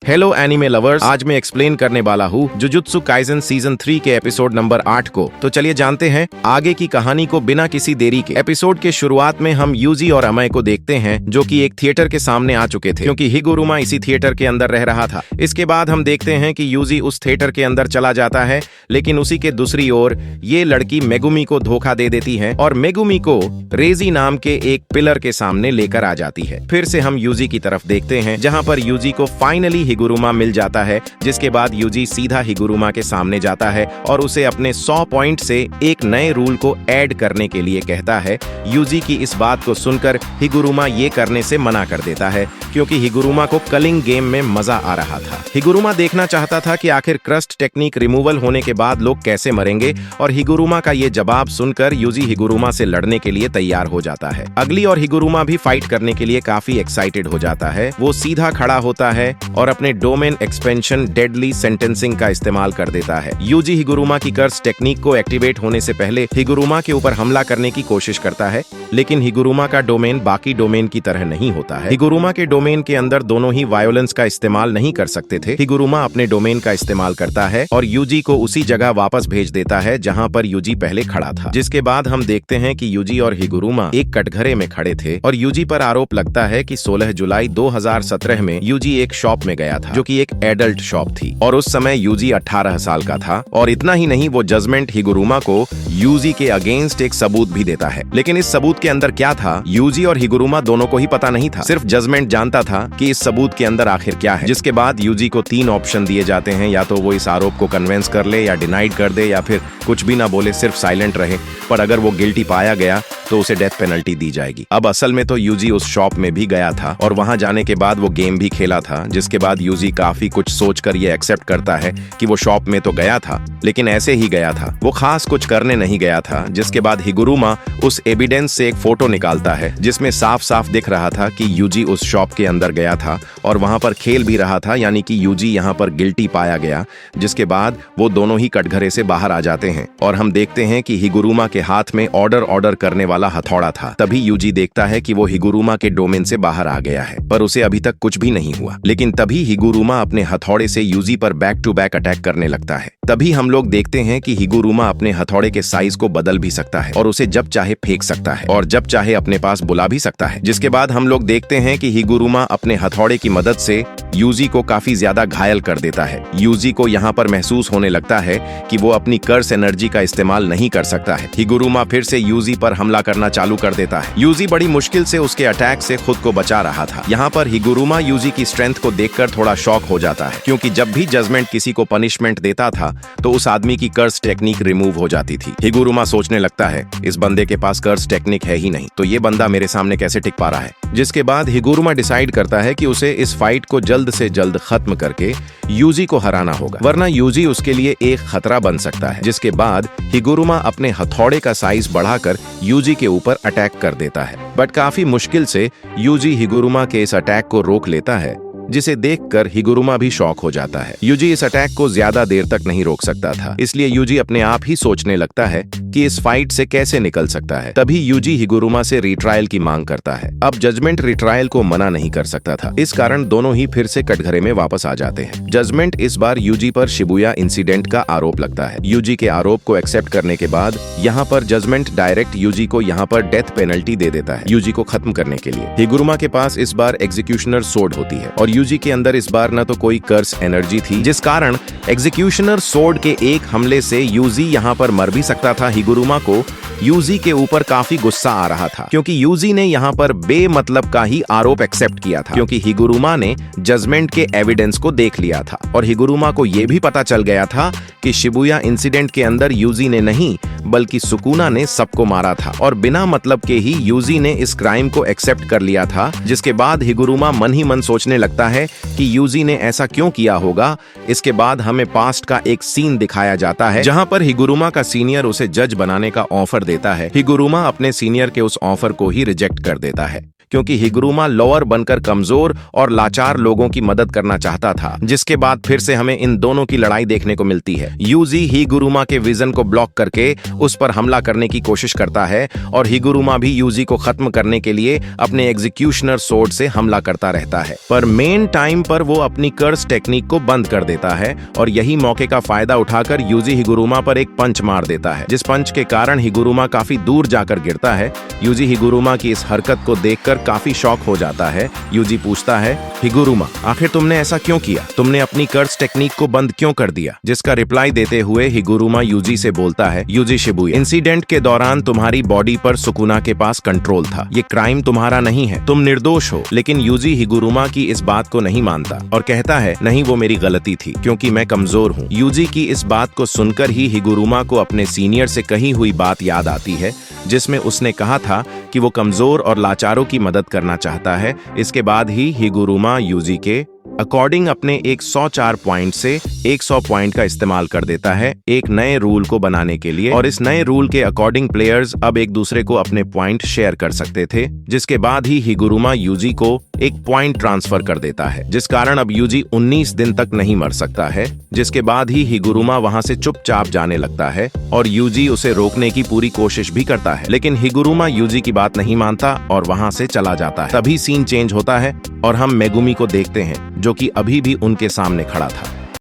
Hello anime lovers, आज मैं explain करने वाला हूँ जुजुत्सु काइसेन सीजन 3 के एपिसोड नंबर 8 को। तो चलिए जानते हैं आगे की कहानी को बिना किसी देरी के। एपिसोड के शुरुआत में हम यूजी और अमय को देखते हैं जो कि एक थिएटर के सामने आ चुके थे क्योंकि हिगुरुमा इसी थिएटर के अंदर रह रहा था। इसके बाद हम देखते हैं कि यूजी उस थिएटर के अंदर चला जाता है, लेकिन उसी के दूसरी ओर ये लड़की मेगुमी को धोखा दे देती है और मेगुमी को रेजी नाम के एक पिलर के सामने लेकर आ जाती है। फिर से हम यूजी की तरफ देखते हैं जहाँ पर यूजी को फाइनली हिगुरुमा मिल जाता है, जिसके बाद यूजी सीधा हिगुरुमा के सामने जाता है और उसे अपने 100 पॉइंट से एक नए रूल को ऐड करने के लिए कहता है। यूजी की इस बात को सुनकर हिगुरुमा ये करने से मना कर देता है क्योंकि हिगुरुमा को कलिंग गेम में मजा आ रहा था। हिगुरुमा देखना चाहता था कि आखिर क्रस्ट टेक्निक रिमूवल होने के बाद लोग कैसे मरेंगे और हिगुरुमा का ये जवाब सुनकर यूजी हिगुरुमा से लड़ने के लिए तैयार हो जाता है। अगली और हिगुरुमा भी फाइट करने के लिए काफी एक्साइटेड हो जाता है। वो सीधा खड़ा होता है और अपने डोमेन एक्सपेंशन डेडली सेंटेंसिंग का इस्तेमाल कर देता है। यूजी हिगुरुमा की कर्स टेक्निक को एक्टिवेट होने से पहले हिगुरुमा के ऊपर हमला करने की कोशिश करता है, लेकिन हिगुरुमा का डोमेन बाकी डोमेन की तरह नहीं होता है। हिगुरुमा के डोमेन के अंदर दोनों ही वायोलेंस का इस्तेमाल नहीं कर सकते थे। हिगुरुमा अपने डोमेन का इस्तेमाल करता है और यूजी को उसी जगह वापस भेज देता है जहां पर यूजी पहले खड़ा था। जिसके बाद हम देखते हैं कि यूजी और हिगुरुमा एक कटघरे में खड़े थे और यूजी पर आरोप लगता है कि 16 जुलाई 2017 में यूजी एक शॉप में गया था जो कि एक एडल्ट शॉप थी और उस समय यूजी 18 साल का था। और इतना ही नहीं, वो जजमेंट हिगुरुमा को यूजी के अगेंस्ट एक सबूत भी देता है, लेकिन इस सबूत के अंदर क्या था यूजी और हिगुरुमा दोनों को ही पता नहीं था। सिर्फ जजमेंट जानता था कि इस सबूत के अंदर आखिर क्या है। जिसके बाद यूजी को 3 ऑप्शन दिए जाते हैं, या तो वो इस आरोप को कन्विंस कर ले या डिनाइड कर दे या फिर कुछ भी ना बोले, सिर्फ साइलेंट रहे। पर अगर वो गिल्टी पाया गया तो उसे डेथ पेनल्टी दी जाएगी। अब असल में तो यूजी उस शॉप में भी गया था और वहां जाने के बाद वो गेम भी खेला था, जिसके बाद यूजी काफी कुछ सोचकर ये एक्सेप्ट करता है कि वो शॉप में तो गया था लेकिन ऐसे ही गया था, वो खास कुछ करने नहीं गया था। जिसके बाद हिगुरुमा उस एविडेंस से एक फोटो निकालता है जिसमें साफ साफ दिख रहा था कि यूजी उस शॉप के अंदर गया था और वहां पर खेल भी रहा था, यानी कि यूजी यहाँ पर गिल्टी पाया गया। जिसके बाद वो दोनों ही कटघरे से बाहर आ जाते हैं और हम देखते हैं कि हिगुरुमा के हाथ में ऑर्डर करने वाला हथौड़ा था। तभी यूजी देखता है कि वो हिगुरुमा के डोमेन से बाहर आ गया है, पर उसे अभी तक कुछ भी नहीं हुआ। लेकिन तभी हिगुरुमा अपने हथौड़े से यूजी पर बैक टू बैक अटैक करने लगता है। तभी हम लोग देखते हैं कि हिगुरुमा अपने हथौड़े के साइज को बदल भी सकता है और उसे जब चाहे फेंक सकता है और जब चाहे अपने पास बुला भी सकता है। जिसके बाद हम लोग देखते हैं कि हिगुरुमा अपने हथौड़े की मदद से यूजी को काफी ज्यादा घायल कर देता है। यूजी को यहाँ पर महसूस होने लगता है कि वो अपनी कर्स एनर्जी का इस्तेमाल नहीं कर सकता है। हिगुरुमा फिर से यूजी पर हमला करना चालू कर देता है। यूजी बड़ी मुश्किल से उसके अटैक से खुद को बचा रहा था। यहाँ पर हिगुरुमा यूजी की स्ट्रेंथ को देखकर थोड़ा शॉक हो जाता है क्योंकि जब भी जजमेंट किसी को पनिशमेंट देता था तो उस आदमी की कर्स टेक्निक रिमूव हो जाती थी। हिगुरुमा सोचने लगता है इस बंदे के पास कर्स टेक्निक है ही नहीं, तो ये बंदा मेरे सामने कैसे टिक पा रहा है। जिसके बाद हिगुरुमा डिसाइड करता है कि उसे इस फाइट को जल्द से जल्द खत्म करके यूजी को हराना होगा, वरना यूजी उसके लिए एक खतरा बन सकता है। जिसके बाद हिगुरुमा अपने हथौड़े का साइज बढ़ाकर यूजी के ऊपर अटैक कर देता है, बट काफी मुश्किल से यूजी हिगुरुमा के इस अटैक को रोक लेता है, जिसे देखकर हिगुरुमा भी शॉक हो जाता है। यूजी इस अटैक को ज्यादा देर तक नहीं रोक सकता था, इसलिए यूजी अपने आप ही सोचने लगता है कि इस फाइट से कैसे निकल सकता है। तभी यूजी हिगुरुमा से रिट्रायल की मांग करता है। अब जजमेंट रिट्रायल को मना नहीं कर सकता था, इस कारण दोनों ही फिर से कटघरे में वापस आ जाते हैं। जजमेंट इस बार यूजी पर शिबुया इंसिडेंट का आरोप लगता है। यूजी के आरोप को एक्सेप्ट करने के बाद यहाँ पर जजमेंट डायरेक्ट यूजी को यहाँ पर डेथ पेनल्टी दे देता है यूजी को खत्म करने के लिए। हिगुरुमा के पास इस बार एग्जीक्यूशनर सोर्ड होती है और यूजी के अंदर इस बार न तो कोई कर्स एनर्जी थी, जिस कारण एग्जीक्यूशनर सोर्ड के एक हमले से यूजी यहाँ पर मर भी सकता था। हिगुरुमा को यूजी के ऊपर काफी गुस्सा आ रहा था क्योंकि यूजी ने यहाँ पर बेमतलब का ही आरोप एक्सेप्ट किया था, क्योंकि हिगुरुमा ने जजमेंट के एविडेंस को देख लिया था और हिगुरुमा को यह भी पता चल गया था कि शिबुया इंसिडेंट के अंदर यूजी ने नहीं बल्कि सुकुना ने सबको मारा था और बिना मतलब के ही यूजी ने इस क्राइम को एक्सेप्ट कर लिया था। जिसके बाद हिगुरुमा मन ही मन सोचने लगता है कि यूजी ने ऐसा क्यों किया होगा। इसके बाद हमें पास्ट का एक सीन दिखाया जाता है जहां पर हिगुरुमा का सीनियर उसे जज बनाने का ऑफर देता है। हिगुरुमा अपने सीनियर के उस ऑफर को ही रिजेक्ट कर देता है। क्योंकि हिगुरुमा लोअर बनकर कमजोर और लाचार लोगों की मदद करना चाहता था। जिसके बाद फिर से हमें इन दोनों की लड़ाई देखने को मिलती है। यूजी हिगुरुमा के विजन को ब्लॉक करके उस पर हमला करने की कोशिश करता है और हिगुरुमा भी यूजी को खत्म करने के लिए अपने एग्जीक्यूशनर सोर्ड से हमला करता रहता है, पर मेन टाइम पर वो अपनी कर्स टेक्निक को बंद कर देता है और यही मौके का फायदा उठाकर यूजी हिगुरुमा पर एक पंच मार देता है, जिस पंच के कारण हिगुरुमा काफी दूर जाकर गिरता है। यूजी हिगुरुमा की इस हरकत को देखकर काफी शॉक हो जाता है। यूजी पूछता है, हिगुरुमा आखिर तुमने ऐसा क्यों किया? तुमने अपनी कर्स टेक्निक को बंद क्यों कर दिया? जिसका रिप्लाई देते हुए हिगुरुमा यूजी से बोलता है, यूजी शिबुया, इंसिडेंट के दौरान तुम्हारी बॉडी पर सुकुना के पास कंट्रोल था। ये क्राइम तुम्हारा नहीं है, तुम निर्दोष हो। लेकिन यूजी हिगुरुमा की इस बात को नहीं मानता और कहता है, नहीं वो मेरी गलती थी क्योंकि मैं कमजोर हूँ। यूजी की इस बात को सुनकर ही हिगुरुमा को अपने सीनियर से कही हुई बात याद आती है, जिसमें उसने कहा था कि वो कमजोर और लाचारों की मदद करना चाहता है। इसके बाद ही हिगुरुमा यूजी के अकॉर्डिंग अपने 104 पॉइंट से 100 पॉइंट का इस्तेमाल कर देता है एक नए रूल को बनाने के लिए, और इस नए रूल के अकॉर्डिंग प्लेयर्स अब एक दूसरे को अपने पॉइंट शेयर कर सकते थे। जिसके बाद ही हिगुरुमा यूजी को एक पॉइंट ट्रांसफर कर देता है, जिस कारण अब यूजी 19 दिन तक नहीं मर सकता है। जिसके बाद ही हिगुरुमा वहां से चुपचाप जाने लगता है और यूजी उसे रोकने की पूरी कोशिश भी करता है, लेकिन हिगुरुमा यूजी की बात नहीं मानता और वहां से चला जाता है। तभी सीन चेंज होता है और हम मेगुमी को देखते हैं, जो कि अभी भी उनके सामने खड़ा था।